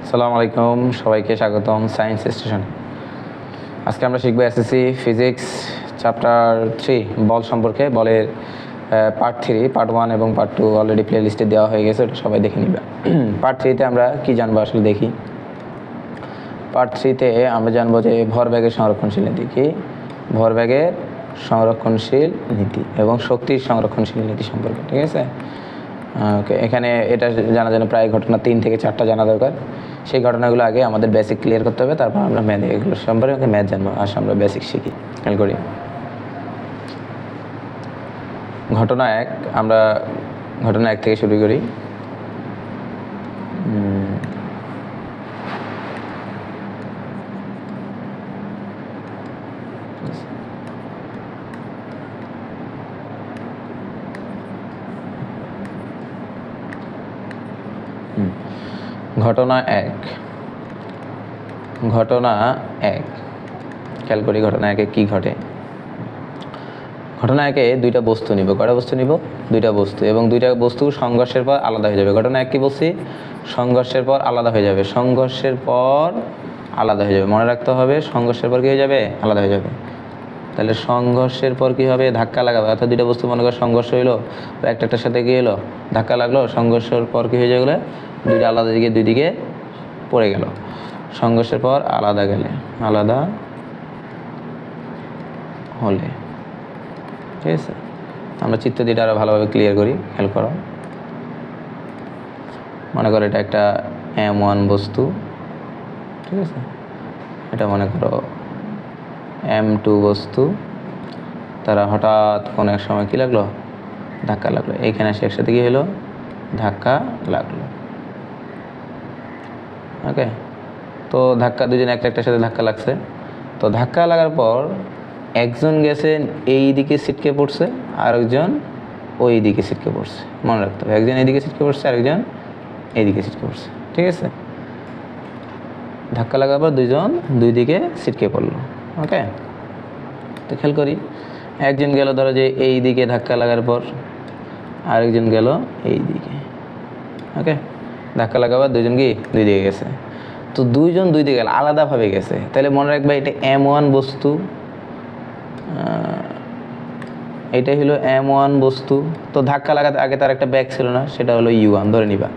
আসসালামু আলাইকুম, সবাইকে স্বাগতম সায়েন্স স্টেশনে। আজকে আমরা শিখবো এসএসসি ফিজিক্স চ্যাপ্টার 3 বল সম্পর্কে। বলের পার্ট 3, পার্ট 1 এবং পার্ট 2 অলরেডি প্লে লিস্টে দেওয়া হয়ে গেছে, ওটা সবাই দেখে নিবে। পার্ট 3-তে আমরা কি জানবো আসলে দেখি। পার্ট 3-তে আমরা জানবো যে ভরবেগের সংরক্ষণশীল নীতি কি, ভরবেগের সংরক্ষণশীল নীতি এবং শক্তির সংরক্ষণশীল নীতি সম্পর্কে। ঠিক আছে, ওকে। এখানে এটা জানার জন্য প্রায় ঘটনা 3 থেকে 4টা জানা দরকার। সেই ঘটনাগুলো আগে আমাদের বেসিক ক্লিয়ার করতে হবে, তারপর আমরা ম্যাথ এগুলো সম্পর্কে ম্যাথ জানবো। আসলে আমরা বেসিক শিখি, খেয়াল করি। ঘটনা 1, আমরা ঘটনা 1 থেকে শুরু করি। ঘটনা 1 খেয়াল করি ঘটনা 1-এ কী ঘটে। ঘটনা 1-এ দুইটা বস্তু নিব। কয়টা বস্তু নিব? দুইটা বস্তু, এবং দুইটা বস্তু সংঘর্ষের পর আলাদা হয়ে যাবে। ঘটনা 1 কি বলছি? সংঘর্ষের পর আলাদা হয়ে যাবে। সংঘর্ষের পর আলাদা হয়ে যাবে, মনে রাখতে হবে। সংঘর্ষের পর কী হয়ে যাবে? আলাদা হয়ে যাবে। তাহলে সংঘর্ষের পর কী হবে? ধাক্কা লাগাবে। অর্থাৎ দুইটা বস্তু মনে কর সংঘর্ষ হইলো, একটার সাথে কী হলো? ধাক্কা লাগলো। সংঘর্ষের পর কী হয়ে যাবে? দুইটা আলাদা দিকে দুই দিকে পড়ে গেল। সংঘর্ষের পর আলাদা হলে, ঠিক আছে। আমরা চিত্র দিয়ে আরো ভালোভাবে ক্লিয়ার করি, খেয়াল করো। মনে করো এটা একটা M1 বস্তু, ঠিক আছে। এটা মনে করো M2 বস্তু। তারা হঠাৎ কোনো এক সময় কী লাগলো? ধাক্কা লাগলো। এইখানে এসে একসাথে কী হলো? ধাক্কা লাগলো। ওকে, তো ধাক্কা দুজন একটার সাথে ধাক্কা লাগছে। তো ধাক্কা লাগার পর একজন গেছে এই দিকে ছিটকে পড়ছে, আরেকজন ওই দিকে ছিটকে পড়ছে। মনে রাখতে হবে, একজন এইদিকে ছিটকে পড়ছে, আরেকজন এইদিকে ছিটকে পড়ছে। ঠিক আছে, ধাক্কা লাগার পর দুইজন দুই দিকে ছিটকে পড়লো। ওকে, তো খেয়াল করি। একজন গেল ধরো যে এই দিকে ধাক্কা লাগার পর, আরেকজন গেল এই দিকে। ওকে, ধাক্কা লাগাবার দুইজন কি দুই দিকে গেছে। তো দুইজন দুই দিকে গেল, আলাদাভাবে গেছে। তাহলে মনে রাখবে এটা M1 বস্তু, এটাই হলো M1 বস্তু। তো ধাক্কা লাগাতে আগে তার একটা ব্যাগ ছিল না, সেটা হলো U1 ধরে নিবা।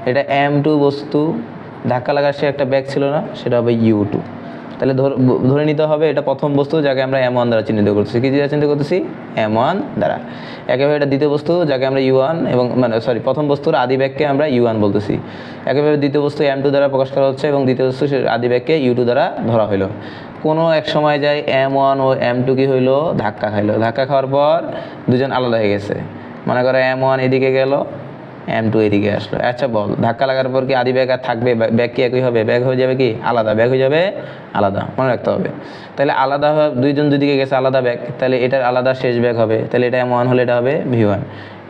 এটা M2 বস্তু, ধাক্কা লাগার সে একটা ব্যাগ ছিল না, সেটা হবে U2। তাহলে ধরে নিতে হবে এটা প্রথম বস্তু, যাকে আমরা M1 দ্বারা চিহ্নিত করতেছি। কি দ্বারা চিহ্নিত করতেছি? M1 দ্বারা। একেবারে এটা দ্বিতীয় বস্তু, যাকে আমরা U1 এবং প্রথম বস্তুর আদি ব্যাগকে আমরা U1 বলতেছি। একেবারে দ্বিতীয় বস্তু M2 দ্বারা প্রকাশ করা হচ্ছে, এবং দ্বিতীয় বস্তু আদি ব্যাগকে U2 দ্বারা ধরা হইলো। কোনো এক সময় যায় M1 ও M2 কি হইলো? ধাক্কা খাইলো। ধাক্কা খাওয়ার পর দুজন আলাদা হয়ে গেছে। মনে করো M1 এদিকে গেল, M2 এদিকে আসলো। আচ্ছা বল, ধাক্কা লাগার পর কি আদি ব্যাগ আর থাকবে? ব্যাগ কি একই হবে? ব্যাগ হয়ে যাবে কি আলাদা? ব্যাগ হয়ে যাবে আলাদা, মনে রাখতে হবে। তাহলে আলাদা দুইজন দুদিকে গেছে, আলাদা ব্যাগ, তাহলে এটার আলাদা শেষ ব্যাগ হবে। তাহলে এটা M1 হলে এটা হবে V1,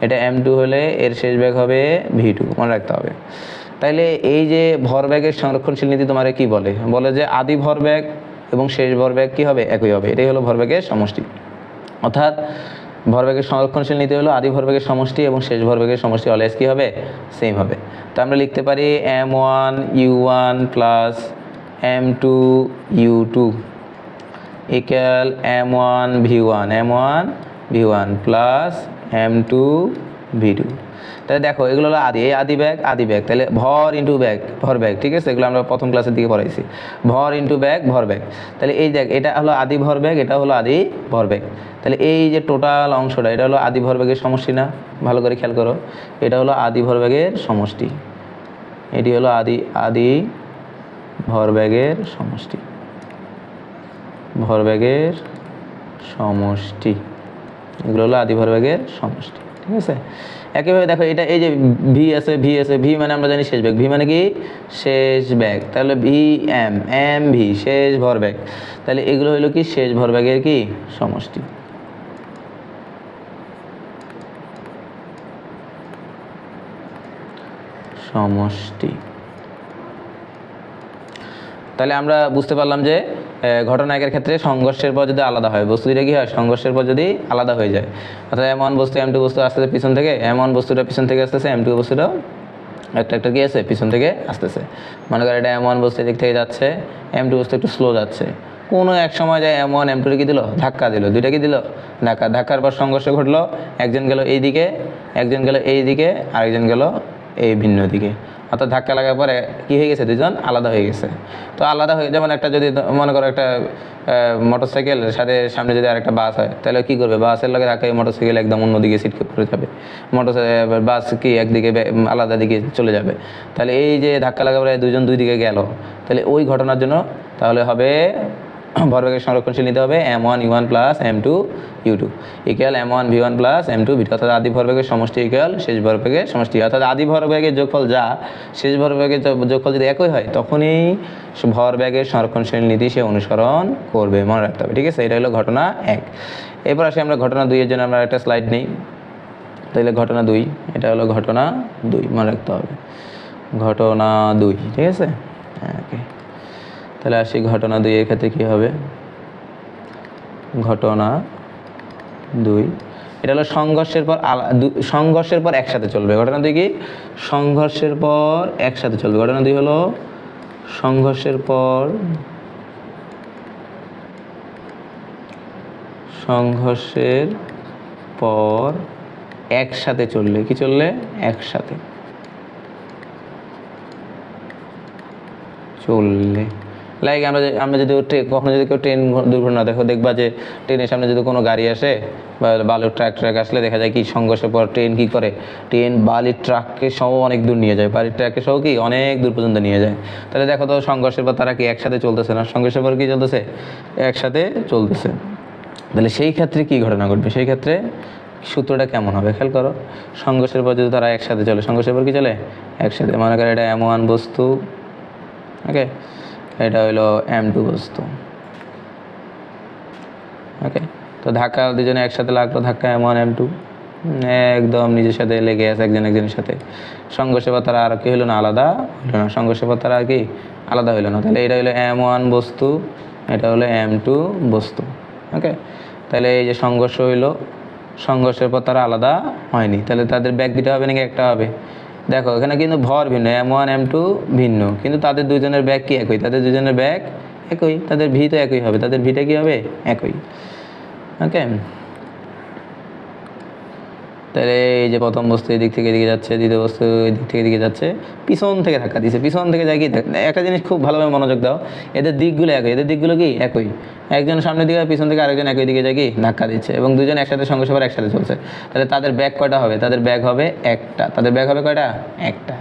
এটা M2 হলে এর শেষ ব্যাগ হবে V2, মনে রাখতে হবে। তাইলে এই যে ভরবেগের সংরক্ষণশীল নীতি তোমার কি বলে? বলে যে আদি ভরবেগ এবং শেষ ভরবেগ কি হবে? একই হবে। এটাই হলো ভরবেগের সমষ্টি। অর্থাৎ ভরবেগের সংরক্ষণশীল নীতি হলো আদি ভরবেগের সমষ্টি এবং শেষ ভরবেগের সমষ্টি অলওয়েজ কি হবে? সেম হবে। তো আমরা লিখতে পারি M1 U1 plus M2 U2 equal M1 V1 plus M2 V2। তাহলে দেখো এগুলো হলো আদি, এই আদি ব্যাগ। তাহলে ভর ইন্টু ব্যাগ, ভরবেগ। ঠিক আছে, এগুলো আমরা প্রথম ক্লাসের দিকে পড়াইছি। ভর ইন্টু ব্যাগ, ভরবেগ। তাহলে এই দেখ, এটা হলো আদি ভরবেগ, এটা হলো আদি ভরবেগ। তাহলে এই যে টোটাল অংশটা, এটা হলো আদি ভরবেগের সমষ্টি না? ভালো করে খেয়াল করো, এটা হলো আদি ভরবেগের সমষ্টি, এটি হলো আদি ভরবেগের সমষ্টি, এগুলো হলো আদি ভরবেগের সমষ্টি। ঠিক আছে, একইভাবে দেখো এটা এই যে ভি আছে, ভি মানে আমরা জানি শেষ ব্যাগ। ভি মানে কি? শেষ ব্যাগ। তাহলে এম ভি শেষ ভরবেগ। তাহলে এগুলো হলো কি? শেষ ভরবেগের কি? সমষ্টি। তাহলে আমরা বুঝতে পারলাম যে ঘটনা একের ক্ষেত্রে সংঘর্ষের পর যদি আলাদা হয়, বস্তু দুইটা কি হয়? সংঘর্ষের পর যদি আলাদা হয়ে যায়, অর্থাৎ M1 বস্তু M2 বস্তু আসতেছে পিছন থেকে, M1 বস্তুটা পিছন থেকে আসতেছে, M2 বস্তুটাও একটা একটা কি আছে পিছন থেকে আসতেছে। মনে করেন এটা M1 বস্তু এদিক থেকে যাচ্ছে, M2 বস্তু একটু স্লো যাচ্ছে, কোনো এক সময় যায় M1 M2 কি দিল, ধাক্কা দিল, দুইটা কি দিল, ধাক্কার পর সংঘর্ষ ঘটলো, একজন গেল এই দিকে, একজন গেল এই দিকে, আরেকজন গেল এই ভিন্ন দিকে। অর্থাৎ ধাক্কা লাগার পরে কী হয়ে গেছে, দুজন আলাদা হয়ে গেছে। তো আলাদা হয়ে, যেমন একটা যদি মনে করো একটা মোটরসাইকেলের সাথে সামনে যদি আরেকটা বাস হয়, তাহলে কী করবে, বাসের লগে ধাক্কা মোটরসাইকেল একদম অন্যদিকে সিটকে পড়ে যাবে, বাস কি একদিকে আলাদা দিকে চলে যাবে। তাহলে এই যে ধাক্কা লাগার পরে দুজন দুই দিকে গেল, তাহলে ওই ঘটনার জন্য তাহলে হবে ভরবেগের সংরক্ষণশীল নিতে হবে M1 U1 plus M2 U2 equal M1 V1 plus M2 V2, অর্থাৎ আদি ভরবেগের সমষ্টি ইকুয়াল শেষ ভরবেগের সমষ্টি। অর্থাৎ আদি ভরবেগের যোগফল যা, শেষ ভরবেগের যোগফল যদি একই হয়, তখনই ভরবেগের সংরক্ষণশীল নীতি সে অনুসরণ করবে, মনে রাখতে হবে। ঠিক আছে, এটা হলো ঘটনা 1। এরপর আসি আমরা ঘটনা 2 এর জন্য আমরা একটা স্লাইড নিই। তাহলে ঘটনা 2, এটা হলো ঘটনা 2, মনে রাখতে হবে ঘটনা 2। ঠিক আছে, ওকে। তাহলে আসি ঘটনা 2 এর ক্ষেত্রে কী হবে, ঘটনা 2 এটা হলো সংঘর্ষের পর একসাথে চলবে। ঘটনা 2 কি, সংঘর্ষের পর একসাথে চলবে। ঘটনা 2 হলো সংঘর্ষের পর একসাথে চললে, কি চললে, একসাথে চললে। লাইক আমরা যদি কখনো যদি কেউ ট্রেন দুর্ঘটনা দেখবা যে ট্রেনের সামনে যদি কোনো গাড়ি আসে বা বালুর ট্রাক আসলে দেখা যায় কি সংঘর্ষের পর ট্রেন কি করে, ট্রেন বালির ট্রাককে সহ অনেক দূর নিয়ে যায়, বালির ট্রাককে সহ কি অনেক দূর পর্যন্ত নিয়ে যায়। তাহলে দেখো তো সংঘর্ষের পর তারা কি একসাথে চলতেছে না, সংঘর্ষের পর কি চলতেছে, একসাথে চলতেছে। তাহলে সেই ক্ষেত্রে কি ঘটনা ঘটবে, সেই ক্ষেত্রে সূত্রটা কেমন হবে খেয়াল করো। সংঘর্ষের পর যদি তারা একসাথে চলে, সংঘর্ষের পর কি চলে, একসাথে। মনে করো এটা M1 বস্তু, ওকে, এটা হইলো M2 বস্তু, ওকে। তো ধাক্কা দুজনে একসাথে লাগলো, ধাক্কা M1 M2 একদম নিজের সাথে লেগে আছে একজন একজনের সাথে। সংঘর্ষের পর তারা আর কি হইলো না, আলাদা হইলো না, সংঘর্ষের পর তারা আর কি আলাদা হইলো না। তাহলে এটা হলো M1 বস্তু, এটা হলো M2 বস্তু, ওকে। তাহলে এই যে সংঘর্ষ হইলো, সংঘর্ষের পর তারা আলাদা হয়নি, তাহলে তাদের ব্যাগ দুটো হবে নাকি একটা হবে। দেখো এখানে কিন্তু ভর ভিন্ন, M1 M2 ভিন্ন, কিন্তু তাদের দুজনের ব্যাগ কি একই, তাদের দুজনের ব্যাগ একই, তাদের ভি তো একই হবে, তাদের ভিটা কি হবে, একই, ওকে। তাহলে এই যে প্রথম বস্তু এদিক থেকে এদিকে যাচ্ছে, দ্বিতীয় বস্তু এদিক থেকে এদিকে যাচ্ছে, পিছন থেকে ধাক্কা দিচ্ছে, পিছন থেকে যায় কি, একটা জিনিস খুব ভালোভাবে মনোযোগ দাও, এদের দিকগুলো একই, এদের দিকগুলো কি একই, একজন সামনের দিকে পিছন থেকে আরেকজন একই দিকে যায় কি ধাক্কা দিচ্ছে, এবং দুজন একসাথে সংঘর্ষ করে একসাথে চলছে। তাহলে তাদের ব্যাগ কয়টা হবে, তাদের ব্যাগ হবে একটা, তাদের ব্যাগ হবে কয়টা, একটা।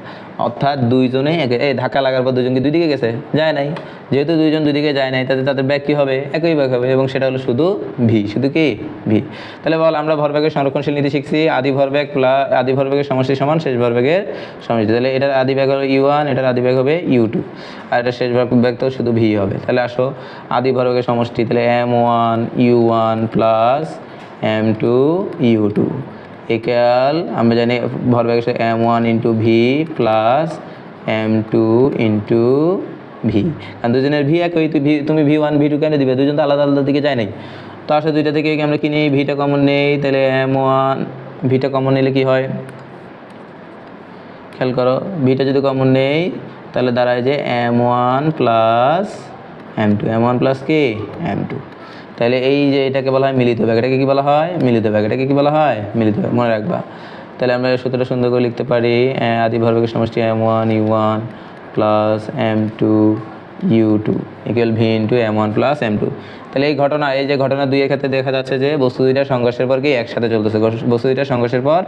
অর্থাৎ দুইজনেই এই ধাক্কা লাগার পর দুজন কি দুই দিকে গেছে, যায় নাই, যেহেতু দুইজন দুই দিকে যায় নাই, তাদের ব্যাগ কী হবে, একই ব্যাগ হবে, এবং সেটা হলো শুধু ভি, শুধু কি ভি। তাহলে বল আমরা ভরবেগের সংরক্ষণশীল নীতি শিখছি, আদি ভরবেগ প্লাস আদি ভরবেগের সমষ্টি সমান শেষ ভরবেগের সমষ্টি। তাহলে এটার আদি ব্যাগ হলো U1, এটার আদি ব্যাগ হবে U2, আর এটা শেষ ব্যাগ তো শুধু ভি হবে। তাহলে আসো আদি ভরবেগের সমষ্টি, তাহলে M1 U1 plus M2 U2 equal, আমরা জানি ভরবেগ M1 into V plus M2 into V, কারণ দুজনের ভি একই, তুমি V1 V2 কেন দিবে, দুজন তো আলাদা আলাদা দিকে যায় নাই। তো আসলে দুইটা থেকে আমরা কি নিই, ভিটা কমন নেই, তাহলে M1 ভিটা কমন নিলে কি হয় খেয়াল করো, ভিটা যদি কমন নেই তাহলে দাঁড়ায় যে M1 plus M2, M1 plus কি M2। তাহলে এই যে এটাকে বলা হয় মিলিত ব্যাগ, এটাকে কি বলা হয়, মিলিত ব্যাগ, এটাকে কি বলা হয়, মিলিত ব্যাগ, মনে রাখবা। তাহলে আমরা সূত্রটা সুন্দর করে লিখতে পারি, আদি ভরবেগের সমষ্টি M1 U1 plus M2 U2 equal V into M1 plus M2। তাহলে এই ঘটনা, এই যে ঘটনা 2 এর ক্ষেত্রে দেখা যাচ্ছে যে বস্তু দুইটা সংঘর্ষের পর কি একসাথে চলতেছে, বস্তু দুইটা সংঘর্ষের পর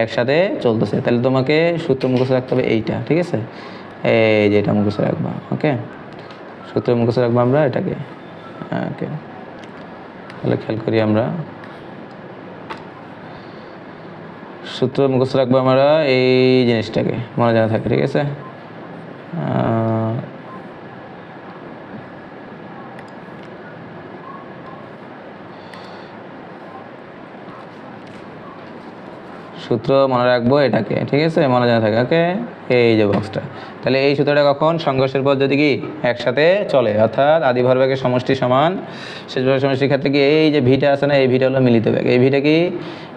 একসাথে চলতেছে। তাহলে তোমাকে সূত্র মুখস্থ রাখতে হবে এইটা, ঠিক আছে, এই যে এটা মুখস্থ রাখবা, ওকে, সূত্র মুখস্থ রাখবো আমরা এটাকে, ওকে। তাহলে খেয়াল করি আমরা সূত্র মুখস্থ রাখবো আমরা এই জিনিসটাকে মনে জানা থাকে, ঠিক আছে। সূত্র মনে রাখবো এটাকে, ঠিক আছে, মনে জানা থাকে, ওকে। এই যে বক্সটা, তাহলে এই সূত্রটা কখন সংঘর্ষের পর যদি কি একসাথে চলে, অর্থাৎ আদি ভরবেগের সমষ্টি সমান শেষ ভরবেগের সমষ্টির ক্ষেত্রে কি এই যে ভিটা আছে না, এই ভিটা হলো মিলিত ব্যাগ, এই ভিটা কি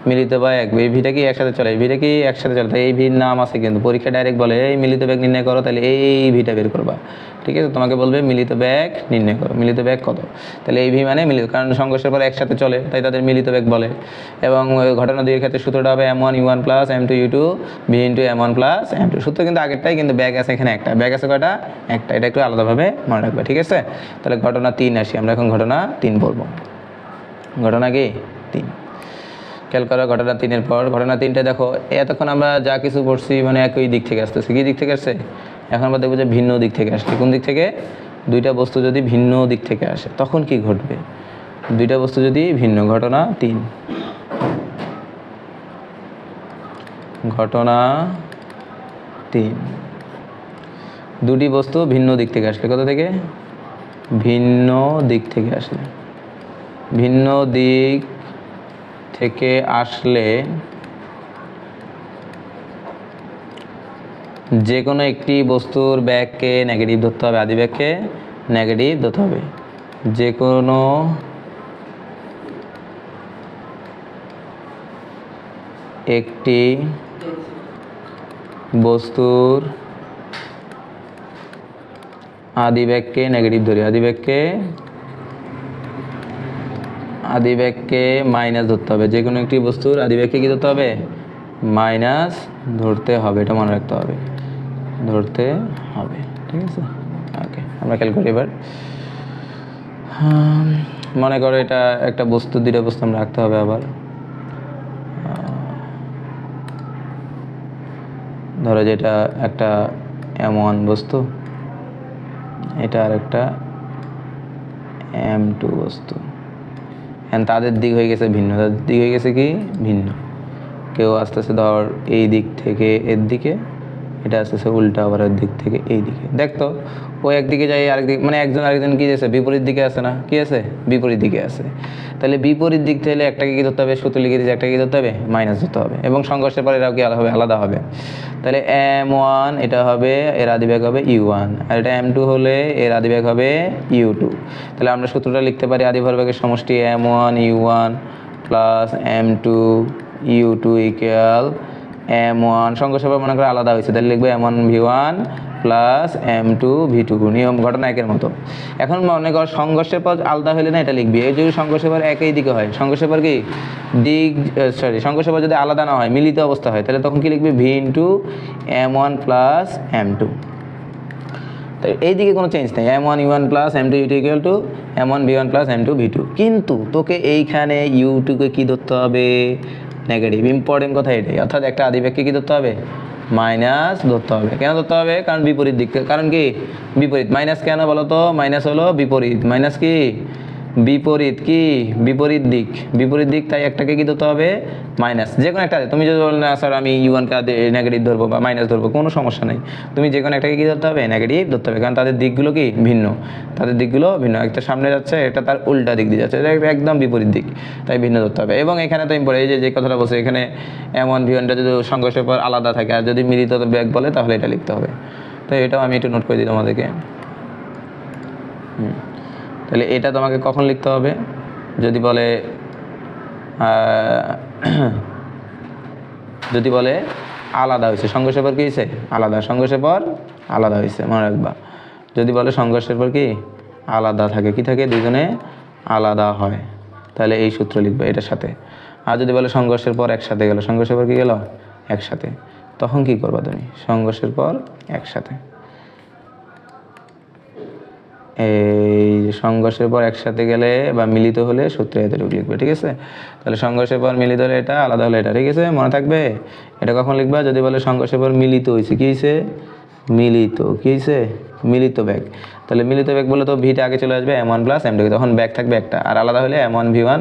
মিলিত বেগ, এই ভিটা কি একসাথে চলে, এই ভিটা কি একসাথে চলে, তাই এই ভির নাম আছে কিন্তু পরীক্ষা ডাইরেক্ট বলে এই মিলিত বেগ নির্ণয় করো, তাহলে এই ভিটা বের করবা। ঠিক আছে, তোমাকে বলবে মিলিত বেগ নির্ণয় করো, মিলিত বেগ কত, তাহলে এই ভি মানে মিলিত, কারণ সংঘর্ষের পর একসাথে চলে তাই তাদের মিলিত বেগ বলে। এবং ঘটনা দুইয়ের ক্ষেত্রে সূত্রটা হবে m1u1 plus m2u2 v into m1 plus m2। সূত্র কিন্তু আগেরটাই, কিন্তু ব্যাগ আছে এখানে একটা, ব্যাগ আছে কয়টা, একটা, এটা একটু আলাদাভাবে মনে রাখবে। ঠিক আছে, তাহলে ঘটনা 3 আসি আমরা এখন, ঘটনা 3 বলবো। ঘটনা কি 3, খেয়াল করো ঘটনা 3-এর পর ঘটনা 3টা দেখো, এতক্ষণ আমরা যা কিছু পড়ছি মানে একই দিক থেকে আসতেছে, কি দিক থেকে আসছে, এখন আমরা দেখবো যে ভিন্ন দিক থেকে আসছে। কোন দিক থেকে, দুইটা বস্তু যদি ভিন্ন দিক থেকে আসে তখন কি ঘটবে, দুইটা বস্তু যদি ভিন্ন, ঘটনা 3, ঘটনা 3, দুটি বস্তু ভিন্ন দিক থেকে আসলে, কোথা থেকে, ভিন্ন দিক থেকে আসলে, ভিন্ন দিক থেকে আসলে যে কোনো একটি বস্তুর ব্যাগকে নেগেটিভ ধরতে হবে, আদি ব্যাগকে নেগেটিভ ধরতে হবে। যে কোনো একটি বস্তুর আদি ব্যাগকে নেগেটিভ ধরি, আদি ব্যাগকে মাইনাস ধরতে হবে। যে কোনো একটি বস্তুর আদি ব্যাগকে কী ধরতে হবে, মাইনাস ধরতে হবে, এটা মনে রাখতে হবে, ধরতে হবে। ঠিক আছে, ওকে, আমরা খেয়াল করি এবার। মনে করো এটা একটা বস্তু, দুইটা বস্তু আমরা রাখতে হবে আবার। ধরো যেটা একটা m1 বস্তু, এটা আর একটা m2 বস্তু, তাদের দিক হয়ে গেছে ভিন্ন, তাদের দিক হয়ে গেছে কি ভিন্ন। কেউ আসতেছে ধর এই দিক থেকে এর দিকে, এটা আসতেছে উল্টা আবার এর দিক থেকে এই দিকে। দেখতো ও একদিকে যায় আরেক দিকে, মানে একজন আরেকজন কি আছে, বিপরীত দিকে আছে না, কি আছে, বিপরীত দিকে আছে। তাহলে বিপরীত দিক থেকে একটাকে কি ধরতে হবে, সূত্র লিখে দিয়েছে, একটাকে কি ধরতে হবে, মাইনাস ধরতে হবে। এবং সংঘর্ষের পর এরাও কি আলাদা হবে, আলাদা হবে। তাহলে m1 এটা হবে, এর আদিবেগ হবে u1, আর এটা m2 হলে এর আদিবেগ হবে u2। তাহলে আমরা সূত্রটা লিখতে পারি, আদি ভরবেগের সমষ্টি m1 u1 plus m2 u2 equal m1, সংঘর্ষের পর মনে করে আলাদা হয়েছে, তাহলে লিখবো m1 v1 plus m2 v2, নিয়ম ঘটনা একের মতো। এখন মনে কর সংঘর্ষের পর আলাদা হলে না, এটা লিখবি। এই যদি সংঘর্ষের পর একই দিকে হয়, সংঘর্ষের পর কি দিক, সংঘর্ষের পর যদি আলাদা না হয়, মিলিত অবস্থা হয়, তাহলে তখন কি লিখবি, v into m1 plus m2। তো এই দিকে কোনো চেঞ্জ নেই, m1 u1 plus m2 u2 equal to m1 v1 plus m2 v2। কিন্তু তোকে এইখানে u2 কে কী ধরতে হবে, নেগেটিভ। ইম্পর্টেন্ট কথা এটাই, অর্থাৎ একটা আদিবেগকে কী ধরতে হবে, মাইনাস ধরতে হবে। কেন ধরতে হবে, কারণ বিপরীত দিক, কারণ কি বিপরীত। মাইনাস কেন বলো তো, মাইনাস হলো বিপরীত, মাইনাস কি বিপরীত, কি বিপরীত দিক, বিপরীত দিক, তাই একটাকে কি ধরতে হবে, মাইনাস। যে কোনো একটা, তুমি যদি বলো না স্যার আমি u1কে নেগেটিভ ধরবো বা মাইনাস ধরবো, কোনো সমস্যা নেই, তুমি যে কোনো একটাকে কী ধরতে হবে, নেগেটিভ ধরতে হবে, কারণ তাদের দিকগুলো কি ভিন্ন, তাদের দিকগুলো ভিন্ন। একটা সামনে যাচ্ছে, এটা তার উল্টা দিক দিয়ে যাচ্ছে, এটা একদম বিপরীত দিক, তাই ভিন্ন ধরতে হবে। এবং এখানে তো ইম্পর্টেন্ট, এই যে কথাটা বলছে এখানে m1 v1টা যদি সংঘর্ষের পর আলাদা থাকে, আর যদি মিলিত বেগ বলে তাহলে এটা লিখতে হবে। তো এটাও আমি একটু নোট করে দিই তোমাদেরকে। তাহলে এটা তোমাকে কখন লিখতে হবে, যদি বলে যদি বলে আলাদা হয়েছে, সংঘর্ষের পর কি হয়েছে, আলাদা, সংঘর্ষের পর আলাদা হয়েছে, মনে রাখবা। যদি বলে সংঘর্ষের পর কি আলাদা থাকে, কি থাকে, দুজনে আলাদা হয়, তাহলে এই সূত্র লিখবে এটার সাথে। আর যদি বলে সংঘর্ষের পর একসাথে গেল, সংঘর্ষের পর কি গেল একসাথে, তখন কি করবা তুমি, সংঘর্ষের পর একসাথে, এই সংঘর্ষের পর একসাথে গেলে বা মিলিত হলে সূত্রে এতটুকু লিখবে। ঠিক আছে, তাহলে সংঘর্ষের পর মিলিত হলে এটা, আলাদা হলে এটা। ঠিক আছে, মনে থাকবে। এটা কখন লিখবা, যদি বলে সংঘর্ষের পর মিলিত হয়েছে, কী হয়েছে, মিলিত, কী হয়েছে, মিলিত ব্যাগ। তাহলে মিলিত ব্যাগ বলে তো ভিটা আগে চলে আসবে m1 প্লাস m2, তখন ব্যাগ থাকবে একটা, আর আলাদা হলে m1 v1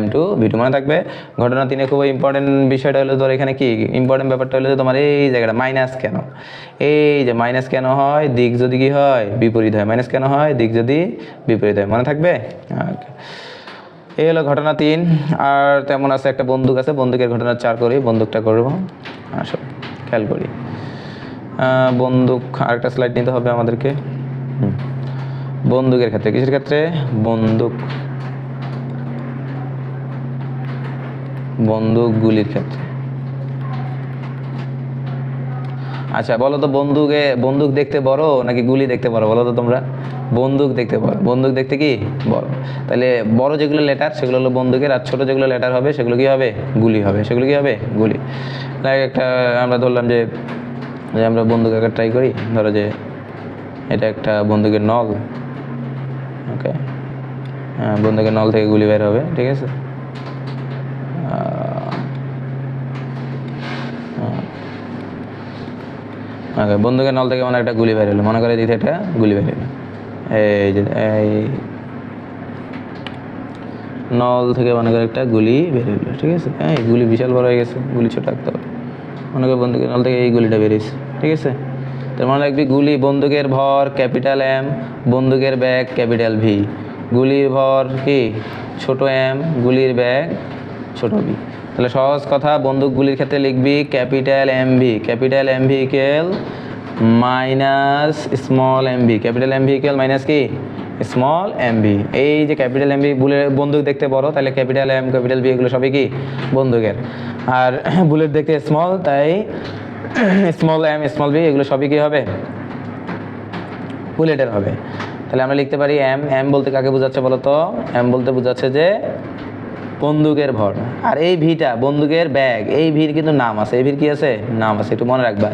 m2 v2, মনে থাকবে। ঘটনা 3 খুব ইম্পর্টেন্ট বিষয়টা হলো ধর এখানে কি ইম্পর্টেন্ট ব্যাপারটা হলো যে তোমার এই জায়গাটা মাইনাস কেন, এই যে মাইনাস কেন হয়, দিক যদি কি হয় বিপরীত হয়, মাইনাস কেন হয়, দিক যদি বিপরীত হয়, মনে থাকবে। এই হলো ঘটনা 3। আর তেমন আছে একটা বন্দুক আছে, বন্দুকের ঘটনা 4 করি, বন্দুকটা করবো। আসো খেয়াল করি, বন্দুক আরেকটা স্লাইড নিতে হবে আমাদেরকে। বন্দুকের ক্ষেত্রে, কিসের ক্ষেত্রে, বন্দুক, বন্দুক গুলির ক্ষেত্রে। আচ্ছা বলো তো, বন্দুক দেখতে বড় নাকি গুলি দেখতে বড়? বলো তো তোমরা। বন্দুক দেখতে বড়। বন্দুক দেখতে কি বড়। তাহলে বড় যেগুলো লেটার সেগুলো হলো বন্দুকের, আর ছোট যেগুলো লেটার হবে সেগুলো কি হবে? গুলি হবে। সেগুলো কি হবে? গুলি। লাইক একটা আমরা ধরলাম যে আমরা বন্দুক একটা ট্রাই করি। ধরো যে এটা একটা বন্দুকের নল। ওকে, হ্যাঁ, বন্দুকের নল থেকে গুলি বের হবে, ঠিক আছে। ওকে, বন্দুকের নল থেকে মানে একটা গুলি বের হলো, মনে করে দিতে একটা গুলি বের হলো। এই যে এই নল থেকে মনে করে একটা গুলি বের হলো, ঠিক আছে। হ্যাঁ, এই গুলি বিশাল বড় হয়ে গেছে, গুলি ছোট রাখতে হবে। মনে করে বন্দুকের নল থেকে এই গুলিটা বেরিয়েছে, ঠিক আছে। তার মানে রাখবি গুলি, বন্দুকের ভর ক্যাপিটাল এম, বন্দুকের ব্যাগ ক্যাপিটাল ভি। গুলির ভর কি? ছোট এম, গুলির ব্যাগ ছোট ভি। তাহলে সহজ কথা, বন্দুক গুলির ক্ষেত্রে লিখবি capital M V, capital M ভিকেল minus small M V, capital M ভিকেল মাইনাস কি? Small M V. এই যে ক্যাপিটাল এম ভি, বন্দুক দেখতে বড়, তাহলে ক্যাপিটাল এম ক্যাপিটাল ভি এগুলো সবই কি? বন্দুকের। আর বুলেট দেখতে স্মল, তাই স্মল এম স্মল ভি এগুলো সবই কি হবে? বুলেটের হবে। তাহলে আমরা লিখতে পারি এম। এম বলতে কাকে বোঝাচ্ছে বলো তো? এম বলতে বোঝাচ্ছে যে বন্দুকের ভর। আর এই ভিটা বন্দুকের ব্যাগ, এই ভির কিন্তু নাম আছে। এই ভির কি আছে? নাম আছে, একটু মনে রাখবা।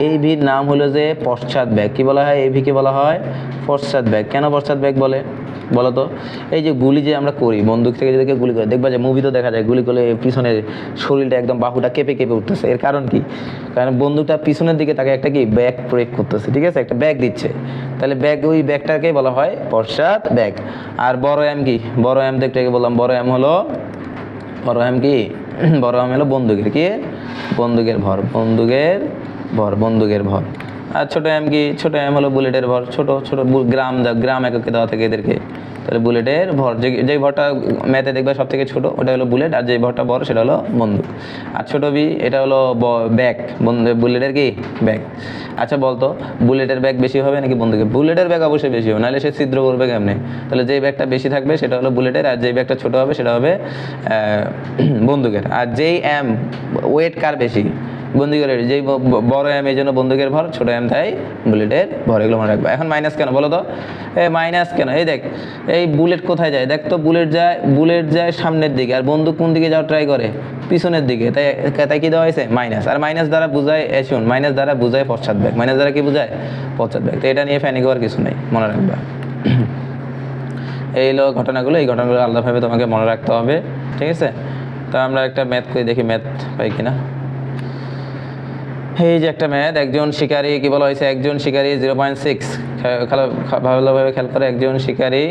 এই ভির নাম হলো যে পশ্চাৎ ব্যাগ। কি বলা হয়? এই ভিকে বলা হয় পশ্চাৎ ব্যাগ। কেন পশ্চাৎ ব্যাগ বলে বলো তো? এই যে গুলি যে আমরা করি, বন্দুক থেকে যদি গুলি করে, দেখবা যে মুভি তো দেখা যায়, গুলি করলে পিছনের শরীরটা একদম বাহুটা কেঁপে কেঁপে উঠতেছে। এর কারণ কি? কারণ বন্দুকটা পিছনের দিকে তাকে একটা কি ব্যাগ প্রয়োগ করতেছে, ঠিক আছে, একটা ব্যাগ দিচ্ছে। তাহলে ব্যাগ, ওই ব্যাগটাকে বলা হয় পশ্চাৎ ব্যাগ। আর বড় এম কি? বড় এম দেখতে বললাম, বড় এম হলো, বড় এম কি? বড় এম হলো বন্দুকের কি? বন্দুকের ভর, বন্দুকের ভর, বন্দুকের ভর। আর ছোট এম কি? ছোট এম হলো বুলেটের ভর। ছোট ছোট গ্রাম, গ্রাম এককে দেওয়া থাকে এদেরকে। তাহলে বুলেটের ভর, যেই ভরটা ম্যাথে দেখবে সব থেকে ছোট, ওটা হলো বুলেট। আর যেই ভরটা বড় সেটা হলো বন্দুক। আর ছোট বি, এটা হলো ব্যাগ, বুলেটের কি? ব্যাগ। আচ্ছা বলতো, বুলেটের ব্যাগ বেশি হবে নাকি বন্দুকের? বুলেটের ব্যাগ অবশ্যই বেশি হবে, নাহলে সে ছিদ্র করবে কেমনে? তাহলে যেই ব্যাগটা বেশি থাকবে সেটা হলো বুলেটের, আর যেই ব্যাগটা ছোট হবে সেটা হবে বন্দুকের। আর যেই এম, ওয়েট কার বেশি? বন্দুকের। যেই বড় এম এই জন্য বন্দুকের ভর, ছোট এম তাই বুলেটের ভর। এগুলো মনে রাখবে। এখন মাইনাস কেন বলো তো? মাইনাস কেন? এই দেখ, এই বুলেট কোথায় যায়? দেখ তো, বুলেট যায় সামনের দিকে, আর বন্দুক কোন দিকে যাওয়ার ট্রাই করে? পিছনের দিকে। তাই তাই কি দেওয়া হয়েছে? মাইনাস। আর মাইনাস দ্বারা বোঝায়, শুন, মাইনাস দ্বারা বোঝায় পশ্চাৎ ব্যাগ। মাইনাস দ্বারা কি বোঝায়? পশ্চাৎ ব্যাগ। তো এটা নিয়ে ফ্যানিক হওয়ার কিছু নেই, মনে রাখবে। এই হলো ঘটনাগুলো, এই ঘটনাগুলো আলাদাভাবে তোমাকে মনে রাখতে হবে, ঠিক আছে। তো আমরা একটা ম্যাথ করে দেখি, ম্যাথ পাই কিনা। এই যে একটা ম্যাথ, একজন শিকারী, কি বলা হয়েছে? একজন শিকারী 0.6, ভালোভাবে খেয়াল করে, একজন শিকারী,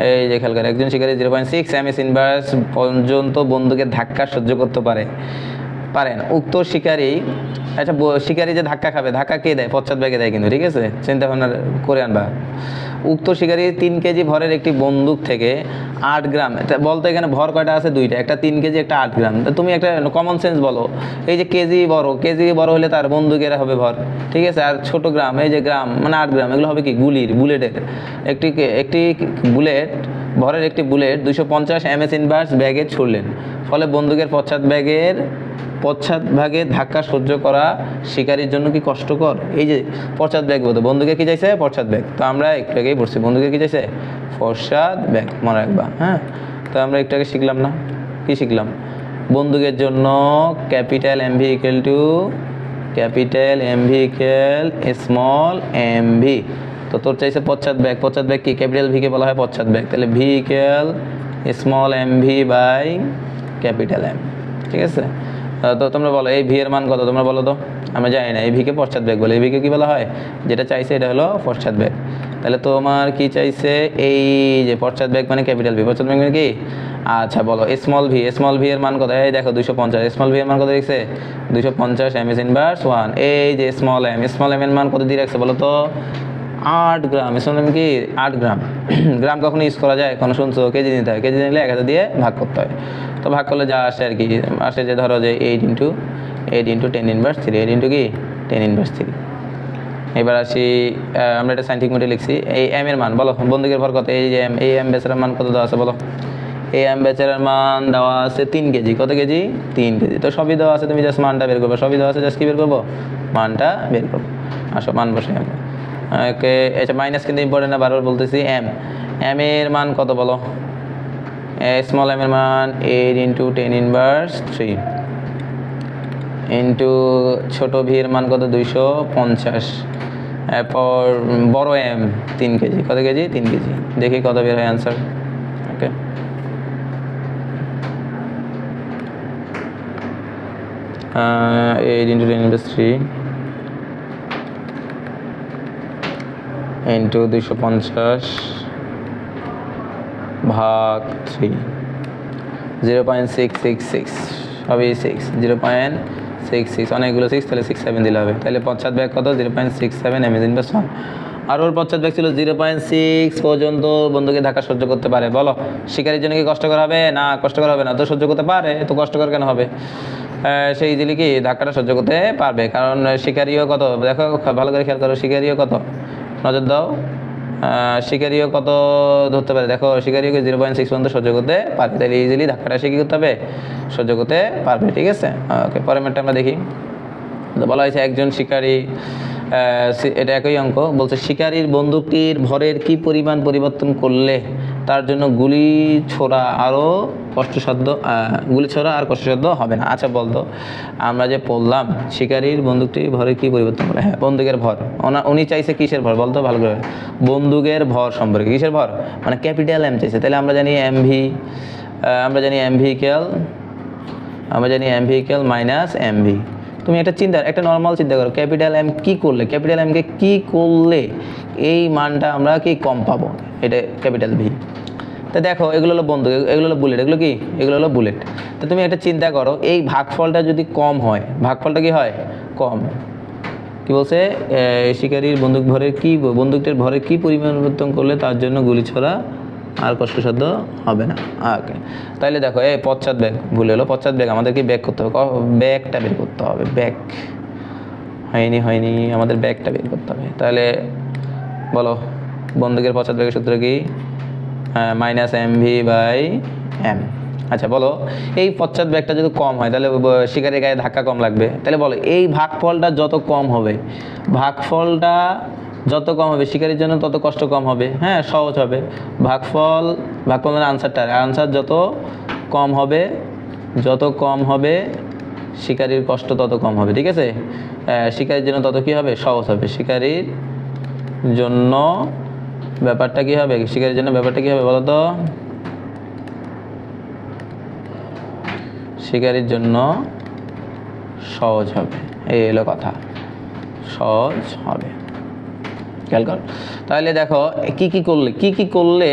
এই যে খেয়াল করে, একজন শিকারী 0.6 এমএস ইনভার্স পর্যন্ত বন্দুকের ধাক্কা সহ্য করতে পারেন। উক্ত শিকারী, আচ্ছা শিকারী যে ধাক্কা খাবে, ধাক্কা কে দেয়? পশ্চাৎ ব্যাগে দেয় কিন্তু, ঠিক আছে, চিন্তা ভাবনা করে আনবা। উক্ত শিকারী 3 কেজি ভরের একটি বন্দুক থেকে 8 গ্রাম, বলতো এখানে ভর কয়টা আছে? দুইটা, একটা 3 কেজি, একটা 8 গ্রাম। তুমি একটা কমন সেন্স বলো, এই যে কেজি বড় হলে তার বন্দুকের হবে ভর, ঠিক আছে। আর ছোট গ্রাম, এই যে গ্রাম মানে 8 গ্রাম, এগুলো হবে কি? বুলেটের। একটি বুলেট ভরের একটি বুলেট 250 এমএস ইনভার্স ব্যাগে ছুড়লেন, ফলে বন্দুকের পশ্চাৎ ভাগে ধাক্কা সহ্য করা শিকারীর জন্য কি কষ্টকর? এই যে পশ্চাৎ ব্যাগ বলতে বন্দুকে কি চাইছে? পশ্চাৎ ব্যাগ। তো আমরা একটু আগেই পড়ছি, বন্দুকে কি চাইছে? পশ্চাৎ ব্যাগ, মনে রাখবা। হ্যাঁ, তো আমরা একটু আগে শিখলাম না? কি শিখলাম? বন্দুকের জন্য capital M V equal to capital M V equal small M V. তো তোর চাইছে পশ্চাৎ ব্যাগ। পশ্চাৎ ব্যাগ কি? ক্যাপিটাল ভিকে বলা হয় পশ্চাৎ ব্যাগ। তাহলে v equal small M v by capital M, ঠিক আছে। তো তোমরা বলো এই ভি এর মান কত? তোমরা বলো তো, আমরা জানি না। এই ভিকে পশ্চাৎ ব্যাগ বলে। এই ভিকে কি বলা হয়? যেটা চাইছে এটা হলো পশ্চাৎ ব্যাগ। তাহলে তোমার কি চাইছে? এই যে পশ্চাৎ ব্যাগ মানে ক্যাপিটাল ভি, পশ্চাৎ ব্যাগ মানে কি? আচ্ছা বলো স্মল ভি এর মান কত? এই দেখো 250। স্মল ভি এর মান কত দেখছে? 250 এমএস ইনভার্স 1। এই যে স্মল এম এর মান কত দিয়ে রাখছে বলো তো? 8 গ্রাম। স্মল এম কি? 8 গ্রাম। গ্রাম কখনো ইউজ করা যায়? কোনো শুনছো? কেজি নিতে হয়। কেজি নিলে 1000 দিয়ে ভাগ করতে হয়। তো ভাগ করলে যা আসে আর কি, আসে যে ধরো যে 8 ইন্টু 10 ইনভার্স 3, 8 ইন্টু কি 10 ইনভার্স 3। এবার আসি, আমরা এটা সাইন্টিফিক মোডে লিখছি। এই এম এর মান বলো, বন্দুকের ভর কত? এই যে এম, এই এম বেসের মান কত দেওয়া আছে বলো? এই এম বেচারার মান দেওয়া আছে 3 কেজি। কত কেজি? 3 কেজি। তো সবই দেওয়া আছে, তুমি জাস্ট মানটা বের করবে। সবই দেওয়া আছে, জাস্ট কি বের করবো? মানটা বের করবো। আসো মান বসে আমরা। ওকে, এটা মাইনাস কিন্তু ইম্পর্টেন্ট না, বারবার বলতেছি। এম এর মান কত বলো? স্মল এম এর মান 8 × 10⁻³ ইন্টু ছোট ভি এর মান কত? 250। এরপর বড় এম 3 কেজি। কত কেজি? 3 কেজি। দেখি কত বের হয় অ্যান্সার। ওকে, 8 × 10⁻³ ইন্টু 250 ভাগ 3, 0.666, সবই 6, 0.66, অনেকগুলো 6, তাহলে 67 দিলে হবে। তাহলে পশ্চাৎ ব্যাগ কত? 0.67 m/1। আর ওর পশ্চাৎ ব্যাগ ছিল 0.6 পর্যন্ত। বন্ধুকে ধাক্কা সহ্য করতে পারে। বলো, শিকারির জন্য কি কষ্টকর হবে? না, কষ্টকর হবে না। তো সহ্য করতে পারে, তো কষ্টকর কেন হবে? সে ইজিলি কি ধাক্কাটা সহ্য করতে পারবে, কারণ শিকারিও কত, দেখো ভালো করে খেয়াল করো, শিকারিও কত, নজর দাও, শিকারিও কত ধরতে পারে। দেখো, শিকারিও 0.6 পর্যন্ত সহ্য করতে পারবে, তাহলে ইজিলি ধাক্কাটা সে কী করতে হবে? সহ্য করতে পারবে। ঠিক আছে, ওকে, পরের ম্যাটটা আমরা দেখি। বলা হয়েছে একজন শিকারী, এটা একই অঙ্ক, বলছে শিকারীর বন্দুকটির ভরের কি পরিমাণ পরিবর্তন করলে তার জন্য গুলি ছোড়া আর কষ্টসাধ্য হবে না। আচ্ছা বলতো, আমরা যে পড়লাম শিকারীর বন্দুকটির ভরের কি পরিবর্তন করলে, হ্যাঁ বন্দুকের ভর, উনি চাইছে কিসের ভর বলতো ভালো করে? বন্দুকের ভর সম্পর্কে। কিসের ভর? মানে ক্যাপিটাল এম চাইছে। তাহলে আমরা জানি এমভি, আমরা জানি এম ভেহিক্যাল মাইনাস এমভি। তুমি একটা নর্মাল চিন্তা করো, ক্যাপিটাল এম কি করলে, ক্যাপিটাল এমকে কি করলে এই মানটা আমরা কি কম পাবো, এটা ক্যাপিটাল ভি। তো দেখো, এগুলো হলো বন্দুক, এগুলো হলো বুলেট, এগুলো হলো বুলেট। তো তুমি একটা চিন্তা করো, এই ভাগফলটা যদি কম হয়, ভাগফলটা কি হয়? কম। কি বলছে? শিকারীর বন্দুকটির ভরের কি পরিবর্তন করলে তার জন্য গুলি ছোড়া আর কষ্টসাধ্য হবে না। ওকে, তাহলে দেখো, এই পশ্চাৎ ব্যাগ ভুলে হলো, পশ্চাৎ ব্যাগ আমাদের কি ব্যাগ করতে হবে? ব্যাগটা বের করতে হবে। ব্যাগ হয়নি, আমাদের ব্যাগটা বের করতে হবে। তাহলে বলো, বন্দুকের পশ্চাৎ ব্যাগের সূত্র কি? -mv/m। আচ্ছা বলো, এই পশ্চাৎ ব্যাগটা যদি কম হয় তাহলে শিকারের গায়ে ধাক্কা কম লাগবে। তাহলে বলো, এই ভাগফলটা যত কম হবে, শিকারির জন্য তত কষ্ট কম হবে। হ্যাঁ, সহজ হবে। ভাগফলের আনসার যত কম হবে শিকারির কষ্ট তত কম হবে। ঠিক আছে, শিকারির জন্য তত কি হবে? সহজ হবে। শিকারির জন্য ব্যাপারটা কি হবে বলো তো? শিকারির জন্য সহজ হবে। এই হলো কথা, সহজ হবে। খেয়াল কর, তাহলে দেখো কি করলে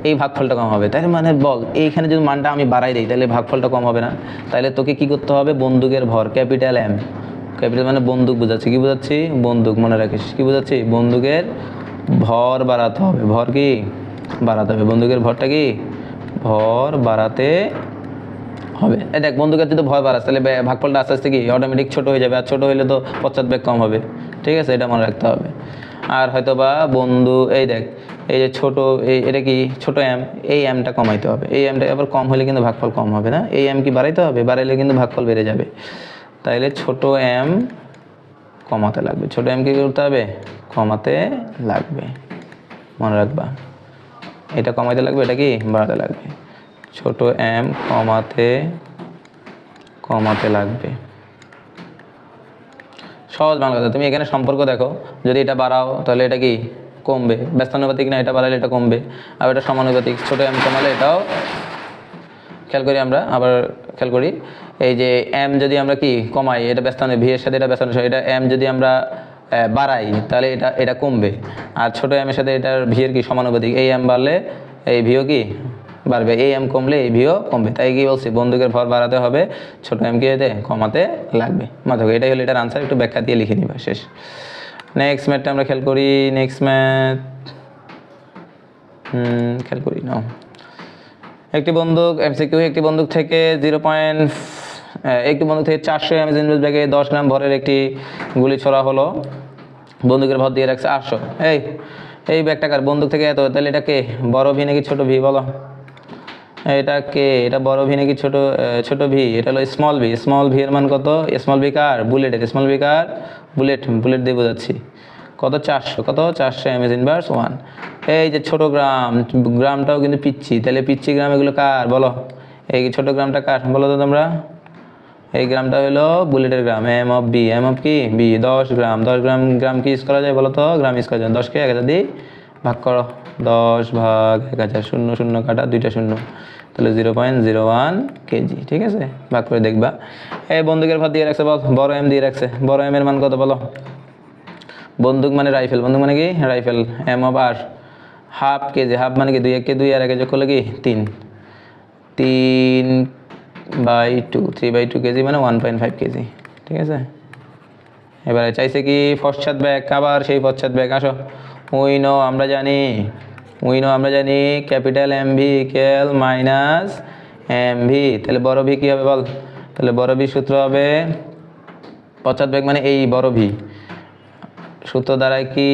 এই ভাগফলটা কম হবে। তাই মানে বল, এইখানে যদি মানটা আমি বাড়াই দিই তাহলে ভাগফলটা কম হবে না। তাহলে তোকে কি করতে হবে? বন্দুকের ভর, ক্যাপিটাল এম, ক্যাপিটাল মানে বন্দুক বোঝাচ্ছি। কি বোঝাচ্ছি? বন্দুক, মনে রাখিস। কি বোঝাচ্ছি? বন্দুকের ভর বাড়াতে হবে। ভর কি বাড়াতে হবে? বন্দুকের ভরটা কি ভর বাড়াতে হবে। দেখ, বন্দুকের যদি ভর বাড়াস তাহলে ভাগফলটা আস্তে আস্তে কি অটোমেটিক ছোট হয়ে যাবে, আর ছোট হইলে তো পশ্চাৎ বেগ কম হবে। ঠিক আছে, এটা মনে রাখতে হবে। আর হয়তো বা এই দেখ, এই যে এটা কি ছোট এম, এই এমটা কমাইতে হবে। এই এমটা আবার কম হলে কিন্তু ভাগফল কম হবে না। এই এম কি বাড়াইতে হবে, বাড়াইলে কিন্তু ভাগফল বেড়ে যাবে। তাইলে ছোট এম কমাতে লাগবে। ছোট এম কি করতে হবে? কমাতে লাগবে, মনে রাখবা। এটা কমাইতে লাগবে, এটা কি বাড়াতে লাগবে। ছোট এম কমাতে লাগবে। সহজ বাংলা কথা। তুমি এখানে সম্পর্ক দেখো, যদি এটা বাড়াও তাহলে এটা কি কমবে, ব্যস্তানুপাতিক না, এটা বাড়ালে এটা কমবে। আর এটা সমানুপাতিক, ছোট এম কমালে এটাও। খেয়াল করি এই যে এম যদি আমরা কি কমাই, এটা ব্যস্তানু ভি এর সাথে এটা ব্যস্তানু, এটা এম যদি আমরা বাড়াই তাহলে এটা কমবে। আর ছোট এম এর সাথে এটার ভি এর কি সমানুপাতিক, এই এম বাড়লে এই ভিও কি বাড়বে, এই এম কমলে এই ভিও কমবে। তাই কি বলছি, বন্দুকের ভর বাড়াতে হবে, ছোট এম কি কমাতে লাগবে। মাথাকে এটাই হলো এটার আনসার। একটু ব্যাখ্যা দিয়ে লিখে নিবা, শেষ। নেক্সট ম্যাথটা আমরা খেয়াল করি। খেয়াল করি না, একটি বন্দুক এমসিকিউ, একটি বন্দুক থেকে 400 ml ব্যাগে 10 গ্রাম ভরের একটি গুলি ছোড়া হলো। বন্দুকের ভর দিয়ে রাখছে 800। এই ব্যাগটাকার বন্দুক থেকে এত, তাহলে এটাকে বড় ভি নাকি ছোট ভি বলো? এটা কে, এটা বড় ভি নাকি ছোট ভি? এটা হলো স্মল ভি। স্মল ভি এর মান কত? স্মল ভি কার? বুলেটের। স্মল ভি কার? বুলেট দিয়ে বোঝাচ্ছি। কত? 400। কত? 400 এম এস ইনভার্স 1। এই যে ছোট গ্রাম, গ্রামটাও কিন্তু পিচ্ছি, তাহলে পিচ্ছি গ্রাম এগুলো কার বলো? এই ছোট গ্রামটা কার বলো তো তোমরা? এই গ্রামটা হলো বুলেটের gram, M of B. M of কি? বি। 10 গ্রাম। 10 গ্রাম গ্রাম কি ইউজ করা যায় বলো তো? গ্রাম ইউজ করা যায়। 10কে 1000 দিয়ে ভাগ করো। 10 ভাগ 1000, 0 0 কাটা, 2টা 0, তাহলে 0.01 কেজি। ঠিক আছে, ভাগ করে দেখবা। এই বন্দুকের ভাত দিয়ে রাখছে, বড় এম দিয়ে রাখছে। বড় এম এর মান কত বলো? বন্দুক মানে রাইফেল, বন্দুক মানে কি? Rifle. M of R half KG. Half মানে কি? 2 1 কে 2 আর 1 যোগ করলে কি? 3। 3/2, 3/2 কেজি মানে 1.5 কেজি। ঠিক আছে, এবারে চাইছে কি পশ্চাৎ ব্যাগ। আবার সেই পশ্চাৎ ব্যাগ। আসো, আমরা জানি capital M V equal minus m v. তাহলে বড় ভি কী হবে বল? তাহলে বড় ভি সূত্র হবে পশ্চাৎ ব্যাগ মানে এই বড় ভি, সূত্র দ্বারায় কি?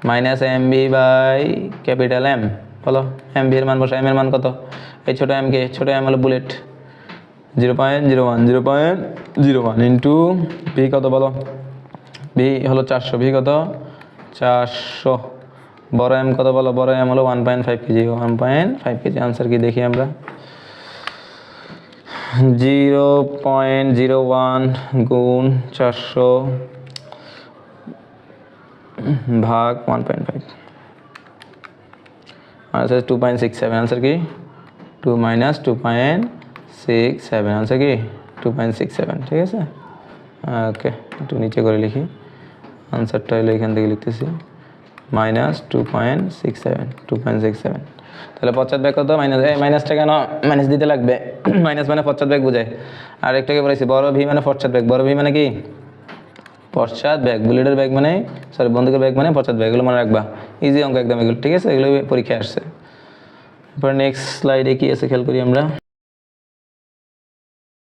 Minus m v by capital M. বলো এম ভি এর মান বসা। এম এর মান কত? এই ছোটো এম কে? ছোটো এম হলো বুলেট, 0.01 ইন্টু ভি কত বলো? ভি হলো 400। ভি কত? 400। বড় এম কত বলো? বড় এম হলো 1.5 কেজি। 1.5 কেজি। আনসার কি দেখি আমরা? 0.01 গুণ 400 ভাগ 1.5, আনসার 2.67। আনসার কি? 2 মাইনাস 2.67। আনসার কি? 2.67। ঠিক আছে, ওকে, একটু নিচে করে লিখি। আনসারটা হলো এখান থেকে লিখতেছি, মাইনাস 2.67। তাহলে পশ্চাৎ ব্যাগ কত? মাইনাস। মাইনাসটা কেন মাইনাস দিতে লাগবে? মাইনাস মানে পশ্চাৎ ব্যাগ বোঝায়। আর একটাকে বলেছি বড় ভি মানে পশ্চাৎ ব্যাগ। বড় ভি মানে কি? পশ্চাৎ ব্যাগ। বুলেটের ব্যাগ মানে, সরি, বন্দুকের ব্যাগ মানে পশ্চাৎ ব্যাগ। এগুলো মনে রাখবা, ইজি অঙ্ক একদম এগুলো। ঠিক আছে, এগুলো পরীক্ষায় আসছে। এরপর নেক্সট স্লাইডে কি আছে খেয়াল করি আমরা।